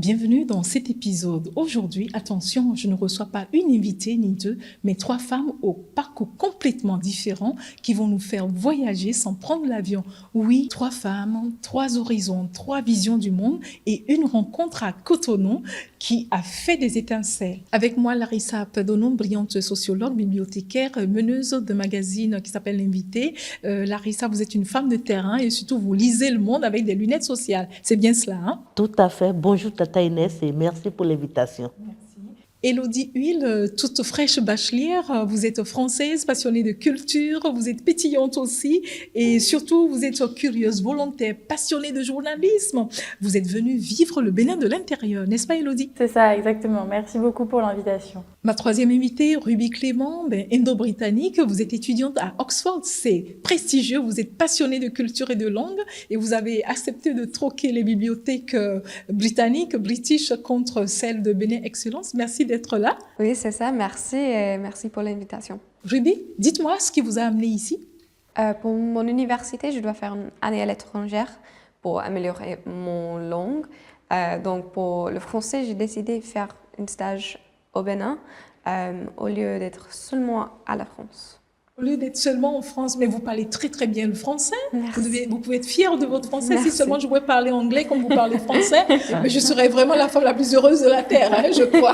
bienvenue dans cet épisode. Aujourd'hui, attention, je ne reçois pas une invitée ni deux, mais trois femmes au parcours complètement différent qui vont nous faire voyager sans prendre l'avion. Oui, trois femmes, trois horizons, trois visions du monde et une rencontre à Cotonou qui a fait des étincelles. Avec moi, Larissa Pedonon, brillante sociologue, bibliothécaire, meneuse de magazine qui s'appelle L'Invité. Larissa, vous êtes une femme de terrain et surtout vous lisez le monde avec des lunettes sociales. C'est bien cela, hein? Tout à fait. Bonjour Tata Inès et merci pour l'invitation. Élodie Huile, toute fraîche bachelière, vous êtes française, passionnée de culture, vous êtes pétillante aussi et surtout vous êtes curieuse, volontaire, passionnée de journalisme. Vous êtes venue vivre le Bénin de l'intérieur, n'est-ce pas Élodie? C'est ça, exactement. Merci beaucoup pour l'invitation. Ma troisième invitée, Ruby Clément, indo-britannique, vous êtes étudiante à Oxford, c'est prestigieux, vous êtes passionnée de culture et de langue et vous avez accepté de troquer les bibliothèques britanniques, british, contre celles de Bénin Excellence. Merci d'être là. Oui, c'est ça. Merci et merci pour l'invitation. Ruby, dites-moi ce qui vous a amené ici. Pour mon université, je dois faire une année à l'étrangère pour améliorer mon langue. Donc, pour le français, j'ai décidé de faire un stage au Bénin au lieu d'être seulement à la France. Au lieu d'être seulement en France, mais vous parlez très très bien le français. Vous pouvez être fière de votre français. Merci. Si seulement je pouvais parler anglais comme vous parlez français, mais je serais vraiment la femme la plus heureuse de la Terre, hein, je crois.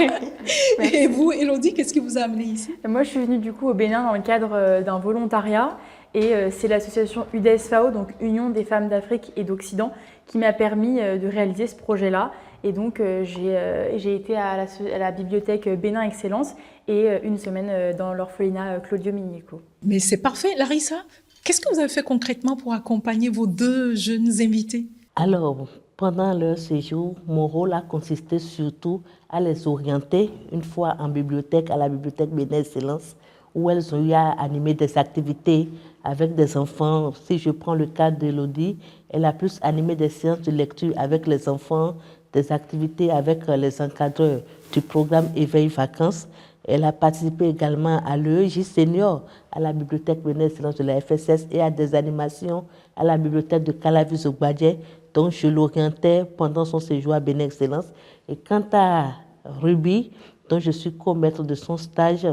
Et vous, Élodie, qu'est-ce qui vous a amené ici? Moi, je suis venue du coup au Bénin dans le cadre d'un volontariat et c'est l'association UDESFAO, donc Union des femmes d'Afrique et d'Occident, qui m'a permis de réaliser ce projet-là. Et donc, j'ai été à la bibliothèque Bénin Excellence et une semaine dans l'orphelinat Claudio Minico. Mais c'est parfait. Larissa, qu'est-ce que vous avez fait concrètement pour accompagner vos deux jeunes invités? Alors, pendant leur séjour, mon rôle a consisté surtout à les orienter une fois en bibliothèque, à la bibliothèque Bénin Excellence, où elles ont eu à animer des activités avec des enfants. Si je prends le cas d'Élodie, elle a plus animé des séances de lecture avec les enfants, des activités avec les encadreurs du programme Éveil Vacances. Elle a participé également à l'EEJ Senior, à la bibliothèque Bénin Excellence de la FSS et à des animations à la bibliothèque de Calavis-Ogbadje, dont je l'orientais pendant son séjour à Bénin Excellence. Et quant à Ruby, dont je suis co-maître de son stage,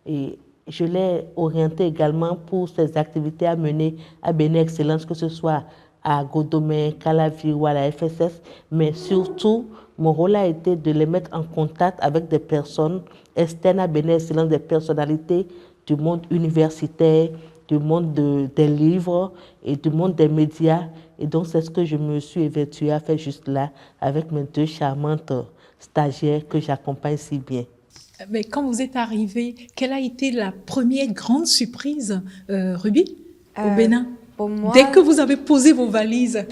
et je l'ai orientée également pour ses activités à mener à Bénin Excellence, que ce soit à Godomé, Calavi ou à la FSS, mais surtout, mon rôle a été de les mettre en contact avec des personnes externes à Bénin Excellence, des personnalités du monde universitaire, du monde des livres et du monde des médias. Et donc, c'est ce que je me suis évertuée à faire juste là, avec mes deux charmantes stagiaires que j'accompagne si bien. Mais quand vous êtes arrivée, quelle a été la première grande surprise, Ruby, au Bénin? Pour moi, Dès que vous avez posé vos valises.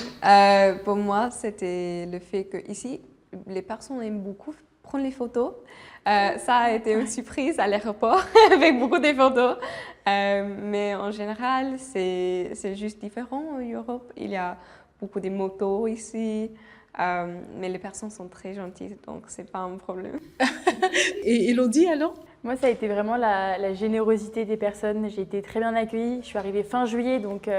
pour moi, c'était le fait que ici, les personnes aiment beaucoup prendre les photos. Ça a été une surprise à l'aéroport avec beaucoup de photos. Mais en général, c'est juste différent en Europe. Il y a beaucoup de motos ici. Mais les personnes sont très gentilles, donc c'est pas un problème. Et Élodie, alors? Moi, ça a été vraiment la générosité des personnes. J'ai été très bien accueillie. Je suis arrivée fin juillet, donc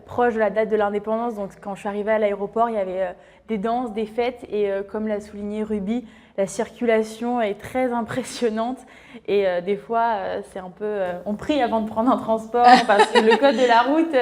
proche de la date de l'indépendance. Donc, quand je suis arrivée à l'aéroport, il y avait des danses, des fêtes. Et comme l'a souligné Ruby, la circulation est très impressionnante. Et des fois, c'est un peu... on prie avant de prendre un transport parce que le code de la route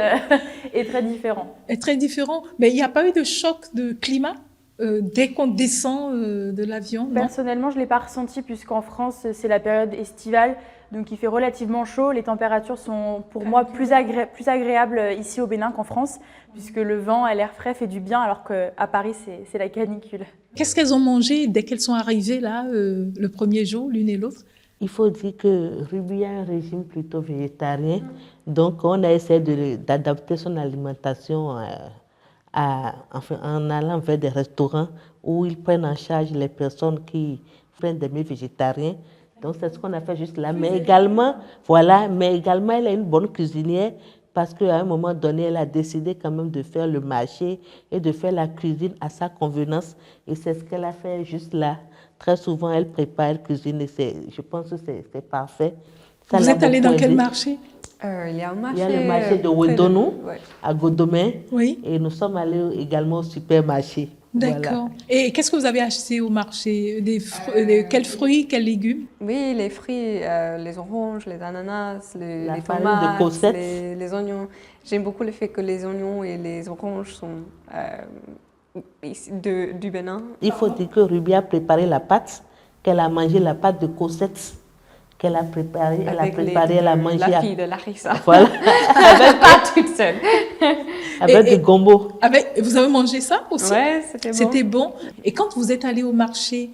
est très différent. Est très différent. Mais il n'y a pas eu de choc de climat dès qu'on descend de l'avion, non? Personnellement, je ne l'ai pas ressenti puisqu'en France, c'est la période estivale. Donc, il fait relativement chaud. Les températures sont pour moi plus agréables ici au Bénin qu'en France, puisque le vent et l'air frais fait du bien, alors qu'à Paris, c'est la canicule. Qu'est-ce qu'elles ont mangé dès qu'elles sont arrivées là, le premier jour, l'une et l'autre? Il faut dire que Ruby a un régime plutôt végétarien, donc on a essayé d'adapter son alimentation en allant vers des restaurants où ils prennent en charge les personnes qui prennent des mets végétariens. Donc c'est ce qu'on a fait juste là. Mais également, elle est une bonne cuisinière parce qu'à un moment donné, elle a décidé quand même de faire le marché et de faire la cuisine à sa convenance. Et c'est ce qu'elle a fait juste là. Très souvent, elle prépare, elle cuisine et je pense que c'est parfait. Vous êtes allée dans quel marché? Il y a un marché. Il y a le marché de Wedonou, ouais. à Godomé. Oui. Et nous sommes allés également au supermarché. D'accord. Et qu'est-ce que vous avez acheté au marché? Quels fruits, quels légumes? Oui, les fruits, les oranges, les ananas, les farine de tomates, courgettes. les oignons. J'aime beaucoup le fait que les oignons et les oranges sont du Bénin. Il faut dire que Ruby a préparé la pâte, qu'elle a mangé la pâte de courgettes, qu'elle a préparée, elle a mangé. La fille de Larissa. Voilà. Pas toute seule. Avec du gombo. Vous avez mangé ça aussi? Ouais, c'était bon. C'était bon. Et quand vous êtes allé au marché,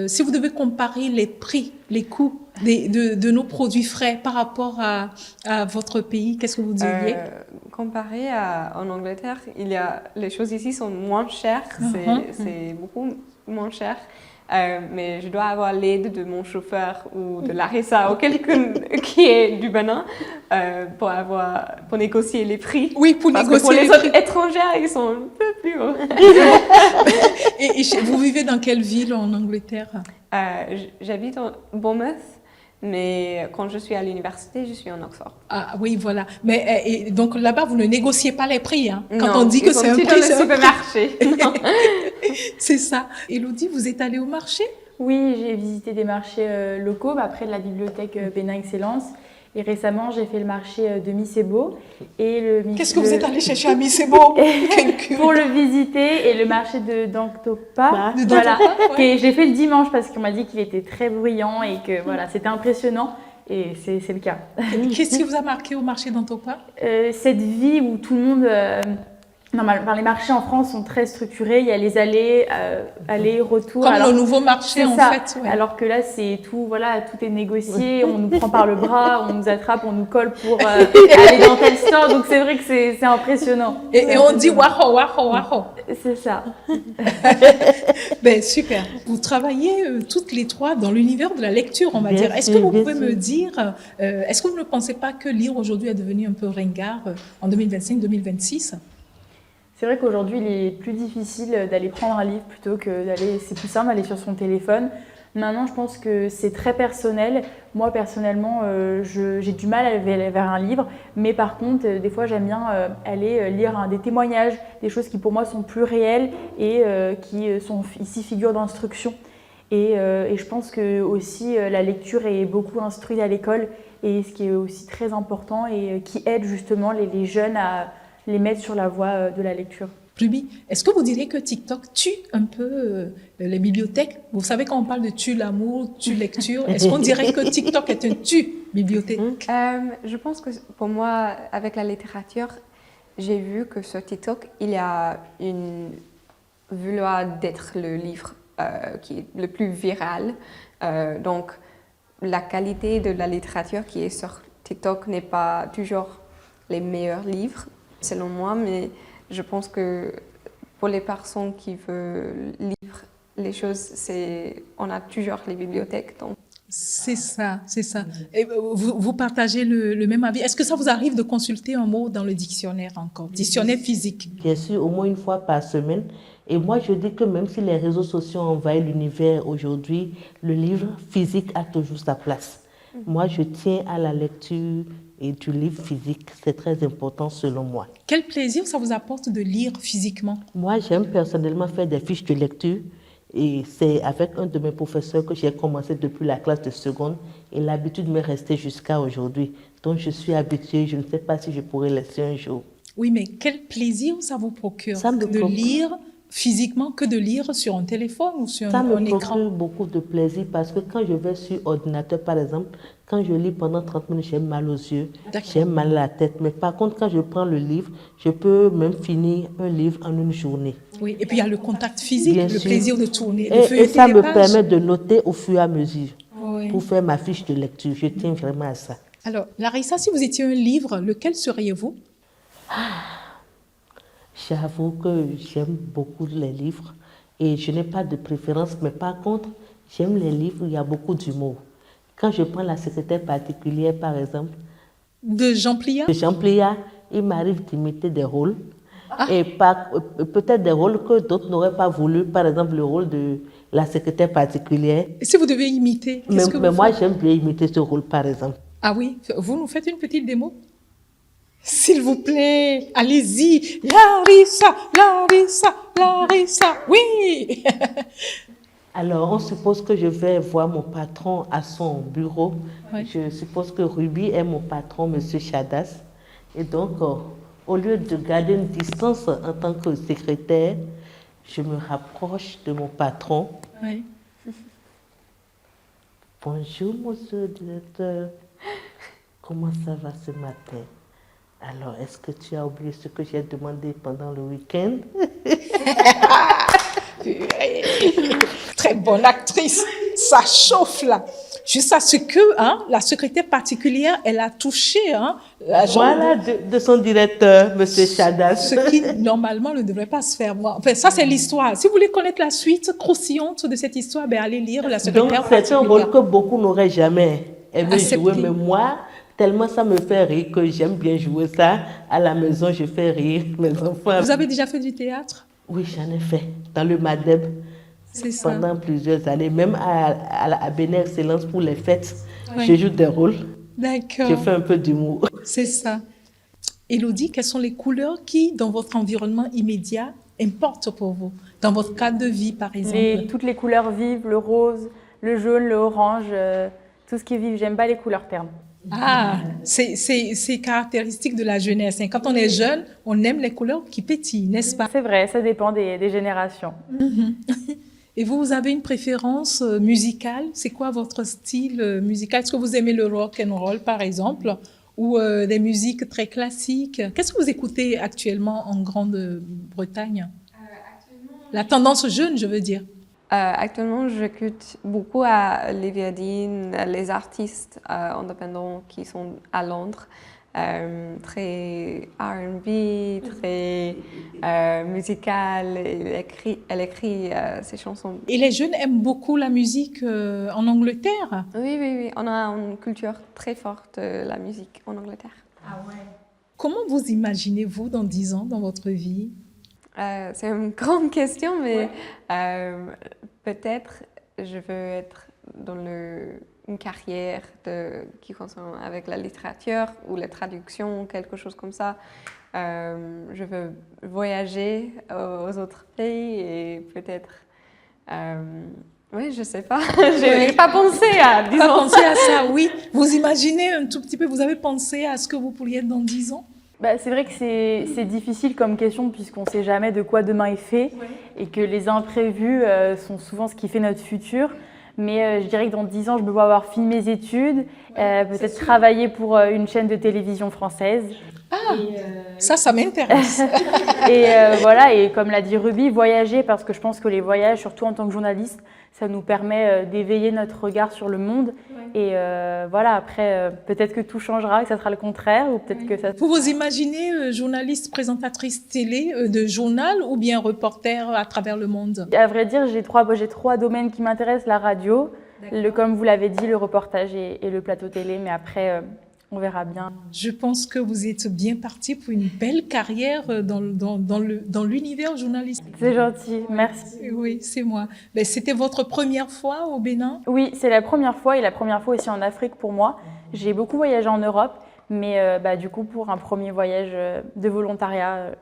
si vous devez comparer les prix, les coûts de nos produits frais par rapport à votre pays, qu'est-ce que vous diriez? Comparé en Angleterre, les choses ici sont moins chères, c'est beaucoup moins cher. Mais je dois avoir l'aide de mon chauffeur ou de Larissa ou quelqu'un qui est du Bénin pour négocier les prix. Oui, pour Parce négocier que pour les prix. autres étrangers, ils sont un peu plus hauts. Et vous vivez dans quelle ville en Angleterre? J'habite en Bournemouth, mais quand je suis à l'université, je suis en Oxford. Ah oui, voilà. Mais et donc là-bas, vous ne négociez pas les prix, hein? Quand Non, on dit que c'est un prix, c'est un supermarché. Non. c'est ça. Élodie, vous êtes allée au marché? Oui, j'ai visité des marchés locaux, près de la bibliothèque Bénin Excellence. Et récemment, j'ai fait le marché de Missebo. Qu'est-ce que vous êtes allé chercher à Missebo? Pour le visiter, et le marché de Dangtopa. De Voilà. Dangtopa, ouais. Et j'ai fait le dimanche parce qu'on m'a dit qu'il était très bruyant et que voilà, c'était impressionnant. Et c'est le cas. Qu'est-ce qui vous a marqué au marché d'Antopa? Cette vie où tout le monde... les marchés en France sont très structurés, il y a les allées, retours. Comme le nouveau marché en ça. fait. Ouais. Alors que là, c'est tout, voilà, tout est négocié, on nous prend par le bras, on nous attrape, on nous colle pour aller dans tel store. Donc c'est vrai que c'est impressionnant. Et on dit waho, waho, waho. C'est ça. Ben, super. Vous travaillez toutes les trois dans l'univers de la lecture, on va Bien dire. Est-ce sûr, que vous bien pouvez sûr. me dire, est-ce que vous ne pensez pas que lire aujourd'hui est devenu un peu ringard en 2025-2026? C'est vrai qu'aujourd'hui, il est plus difficile d'aller prendre un livre plutôt que d'aller. C'est plus simple d'aller sur son téléphone. Maintenant, je pense que c'est très personnel. Moi, personnellement, j'ai du mal à aller vers un livre. Mais par contre, des fois, j'aime bien aller lire des témoignages, des choses qui pour moi sont plus réelles et qui sont ici figure d'instruction. Et je pense que aussi la lecture est beaucoup instruite à l'école, et ce qui est aussi très important et qui aide justement les jeunes à les mettre sur la voie de la lecture. Ruby, est-ce que vous diriez que TikTok tue un peu les bibliothèques? Vous savez, quand on parle de tue l'amour, tue lecture, est-ce qu'on dirait que TikTok est un tue bibliothèque? Je pense que pour moi, avec la littérature, j'ai vu que sur TikTok, il y a une vouloir d'être le livre qui est le plus viral. Donc, la qualité de la littérature qui est sur TikTok n'est pas toujours les meilleurs livres, selon moi, mais je pense que pour les personnes qui veulent lire les choses, on a toujours les bibliothèques. Donc. C'est ça, c'est ça. Et vous partagez le même avis. Est-ce que ça vous arrive de consulter un mot dans le dictionnaire encore, dictionnaire physique? Bien sûr, au moins une fois par semaine. Et moi, je dis que même si les réseaux sociaux envahissent l'univers aujourd'hui, le livre physique a toujours sa place. Moi, je tiens à la lecture et du livre physique. C'est très important selon moi. Quel plaisir ça vous apporte de lire physiquement? Moi, j'aime personnellement faire des fiches de lecture. Et c'est avec un de mes professeurs que j'ai commencé depuis la classe de seconde. Et l'habitude m'est restée jusqu'à aujourd'hui. Donc, je suis habituée. Je ne sais pas si je pourrai laisser un jour. Oui, mais quel plaisir ça vous procure Ça me de procure. lire physiquement que de lire sur un téléphone ou sur Ça me un écran? procure beaucoup de plaisir parce que quand je vais sur ordinateur, par exemple, quand je lis pendant 30 minutes, j'ai mal aux yeux, D'accord. j'ai mal à la tête. Mais par contre, quand je prends le livre, je peux même finir un livre en une journée. Oui, et puis il y a le contact physique, Bien le sûr. plaisir de tourner, de Et feuilleter ça les me pages. permet de noter au fur et à mesure Oui. pour faire ma fiche de lecture. Je tiens vraiment à ça. Alors, Larissa, si vous étiez un livre, lequel seriez-vous? J'avoue que j'aime beaucoup les livres et je n'ai pas de préférence, mais par contre, j'aime les livres où il y a beaucoup d'humour. Quand je prends La secrétaire particulière, par exemple, De Jean Pliat? de Jean Pliat, il m'arrive d'imiter des rôles et peut-être des rôles que d'autres n'auraient pas voulu, par exemple le rôle de la secrétaire particulière. Et si vous devez imiter, qu'est-ce que Mais vous moi, faites? j'aime bien imiter ce rôle, par exemple. Ah oui, vous nous faites une petite démo? S'il vous plaît, allez-y. Larissa, Larissa, Larissa, oui. Alors, on suppose que je vais voir mon patron à son bureau. Oui. Je suppose que Ruby est mon patron, Monsieur Chadas. Et donc, au lieu de garder une distance en tant que secrétaire, je me rapproche de mon patron. Oui. Bonjour, monsieur le directeur. Comment ça va ce matin? Alors, est-ce que tu as oublié ce que j'ai demandé pendant le week-end? Très bonne actrice. Ça chauffe là. Juste à ce que la secrétaire particulière, elle a touché la jambe. Voilà, de son directeur, monsieur Chadas. Ce qui, normalement, ne devrait pas se faire. Moi. Enfin, ça, c'est l'histoire. Si vous voulez connaître la suite croustillante de cette histoire, ben, allez lire la secrétaire Donc, c'est un particulière. rôle que beaucoup n'auraient jamais aimé Accepté. jouer, mais moi, tellement ça me fait rire que j'aime bien jouer ça. À la maison, je fais rire mes enfants. Vous avez déjà fait du théâtre? Oui, j'en ai fait dans le MADEB C'est ça. pendant plusieurs années, même à Bénin Excellence pour les fêtes. Oui. Je joue des rôles, D'accord. je fais un peu d'humour. C'est ça. Élodie, quelles sont les couleurs qui, dans votre environnement immédiat, importent pour vous? Dans votre cadre de vie, par exemple? Toutes les couleurs vives, le rose, le jaune, le orange, tout ce qui est vif. J'aime pas les couleurs ternes. Ah, c'est caractéristique de la jeunesse. Hein. Quand on est jeune, on aime les couleurs qui pétillent, n'est-ce pas? C'est vrai, ça dépend des générations. Et vous avez une préférence musicale? C'est quoi votre style musical? Est-ce que vous aimez le rock and roll, par exemple, ou des musiques très classiques? Qu'est-ce que vous écoutez actuellement en Grande-Bretagne? La tendance jeune, je veux dire. Actuellement, j'écoute beaucoup à Olivia Dean, les artistes indépendants qui sont à Londres, très R&B, très musical. Elle écrit ses chansons. Et les jeunes aiment beaucoup la musique en Angleterre? Oui, oui, oui. On a une culture très forte de la musique en Angleterre. Comment vous imaginez-vous dans 10 ans dans votre vie? C'est une grande question, mais peut-être je veux être dans une carrière qui concerne avec la littérature ou la traduction, quelque chose comme ça. Je veux voyager aux autres pays et peut-être... oui, je sais pas. Je n'ai pas pensé à 10 Pas ans. pensé à ça, oui. Vous imaginez un tout petit peu, vous avez pensé à ce que vous pourriez être dans 10 ans? Bah, c'est vrai que c'est difficile comme question puisqu'on ne sait jamais de quoi demain est fait et que les imprévus sont souvent ce qui fait notre futur. Mais je dirais que dans 10 ans, je me vois avoir fini mes études, peut-être travailler pour une chaîne de télévision française. Ça m'intéresse. Et voilà, et comme l'a dit Ruby, voyager parce que je pense que les voyages, surtout en tant que journaliste, ça nous permet d'éveiller notre regard sur le monde. Et voilà, après, peut-être que tout changera, que ça sera le contraire, ou peut-être que ça... Vous vous imaginez journaliste, présentatrice télé de journal ou bien reporter à travers le monde? À vrai dire, j'ai trois domaines qui m'intéressent, la radio, comme vous l'avez dit, le reportage et le plateau télé, mais après, on verra bien. Je pense que vous êtes bien parti pour une belle carrière dans l'univers journalistique. C'est gentil, merci. Oui, c'est moi. Ben, c'était votre première fois au Bénin? Oui, c'est la première fois et la première fois aussi en Afrique pour moi. J'ai beaucoup voyagé en Europe, mais du coup, pour un premier voyage de volontariat,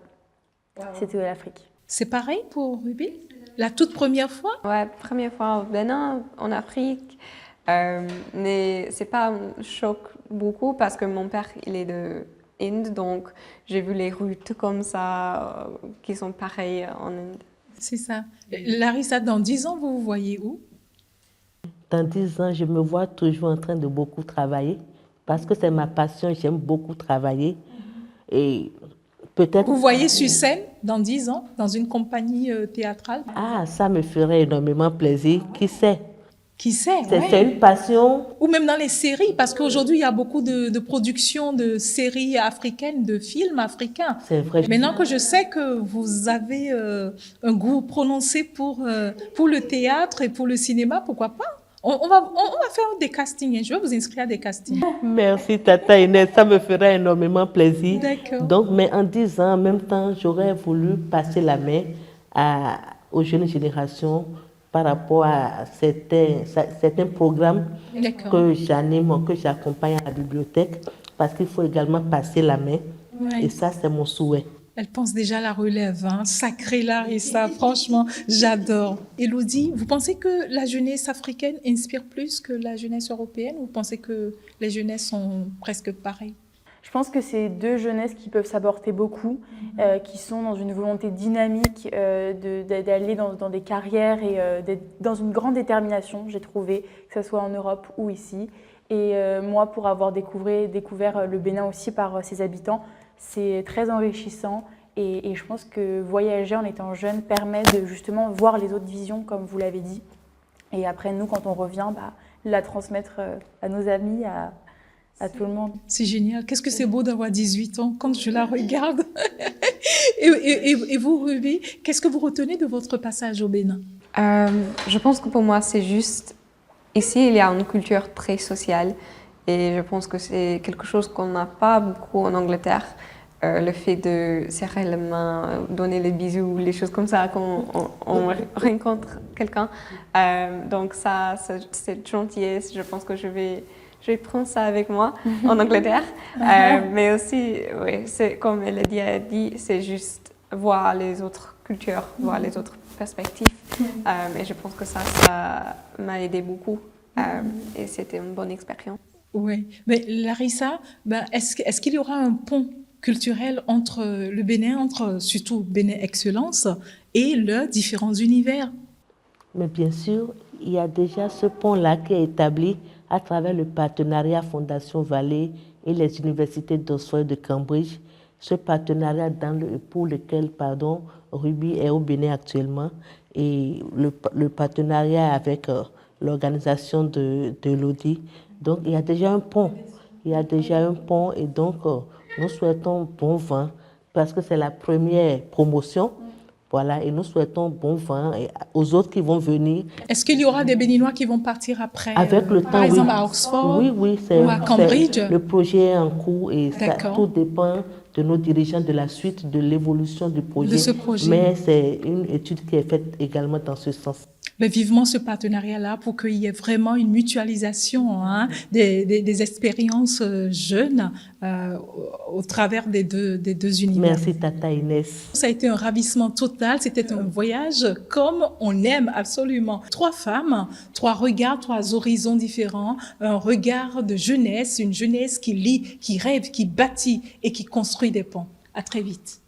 c'était l'Afrique. C'est pareil pour Ruby? La toute première fois? Ouais, première fois au Bénin, en Afrique. Mais c'est pas un choc beaucoup parce que mon père, il est de Inde, donc j'ai vu les routes comme ça qui sont pareilles en Inde. C'est ça. Larissa, dans 10 ans, vous vous voyez où? Dans 10 ans, je me vois toujours en train de beaucoup travailler parce que c'est ma passion, j'aime beaucoup travailler. Et peut-être... Vous voyez sur scène dans 10 ans, dans une compagnie théâtrale? Ah, ça me ferait énormément plaisir. Qui sait? Qui sait? C'est Ouais. une passion. Ou même dans les séries, parce qu'aujourd'hui, il y a beaucoup de productions de séries africaines, de films africains. C'est vrai. Maintenant que je sais que vous avez un goût prononcé pour le théâtre et pour le cinéma, pourquoi pas? On va faire des castings. Je vais vous inscrire à des castings. Merci, Tata Inès, ça me ferait énormément plaisir. D'accord. Donc, mais en 10 ans, en même temps, j'aurais voulu passer la main aux jeunes générations par rapport à certains programmes D'accord. que j'anime, que j'accompagne à la bibliothèque, parce qu'il faut également passer la main Ouais. Et ça, c'est mon souhait. Elle pense déjà à la relève, hein. Sacré Larissa, franchement, j'adore. Élodie, vous pensez que la jeunesse africaine inspire plus que la jeunesse européenne, ou vous pensez que les jeunesses sont presque pareilles? Je pense que c'est deux jeunesses qui peuvent s'apporter beaucoup, qui sont dans une volonté dynamique d'aller dans des carrières et dans une grande détermination, j'ai trouvé, que ce soit en Europe ou ici. Et moi, pour avoir découvert le Bénin aussi par ses habitants, c'est très enrichissant. Et je pense que voyager en étant jeune permet de justement voir les autres visions, comme vous l'avez dit. Et après, nous, quand on revient, la transmettre à nos amis, à tout le monde. C'est génial. Qu'est-ce que c'est beau d'avoir 18 ans quand je la regarde. Et vous, Ruby, qu'est-ce que vous retenez de votre passage au Bénin? Je pense que pour moi, c'est juste... Ici, il y a une culture très sociale et je pense que c'est quelque chose qu'on n'a pas beaucoup en Angleterre. Le fait de serrer la main, donner les bisous, les choses comme ça quand on rencontre quelqu'un. Donc ça, cette gentillesse, je pense que je vais prendre ça avec moi en Angleterre. Mais aussi, oui, c'est, comme Elodie a dit, c'est juste voir les autres cultures, voir les autres perspectives. Et je pense que ça m'a aidé beaucoup. Et c'était une bonne expérience. Oui. Mais Larissa, est-ce qu'il y aura un pont culturel entre le Bénin, entre surtout Bénin Excellence et leurs différents univers? Mais bien sûr, il y a déjà ce pont-là qui est établi à travers le partenariat Fondation Vallée et les universités d'Oxford et de Cambridge. Ce partenariat pour lequel Ruby est au Bénin actuellement, et le partenariat avec l'organisation de Lodi. Donc il y a déjà un pont. Et donc nous souhaitons bon vent parce que c'est la première promotion. Voilà, et nous souhaitons bon vent aux autres qui vont venir. Est-ce qu'il y aura des Béninois qui vont partir après? Avec le temps, par exemple, oui. à Oxford Oui, ou à Cambridge? le projet est en cours et D'accord. tout dépend de nos dirigeants, de la suite, de l'évolution du projet. De ce projet. Mais c'est une étude qui est faite également dans ce sens. Mais vivement ce partenariat-là pour qu'il y ait vraiment une mutualisation des expériences jeunes au travers des deux univers. Merci Tata Inès. Ça a été un ravissement total, c'était un voyage comme on aime absolument. 3 femmes, 3 regards, 3 horizons différents, un regard de jeunesse, une jeunesse qui lit, qui rêve, qui bâtit et qui construit des ponts. À très vite.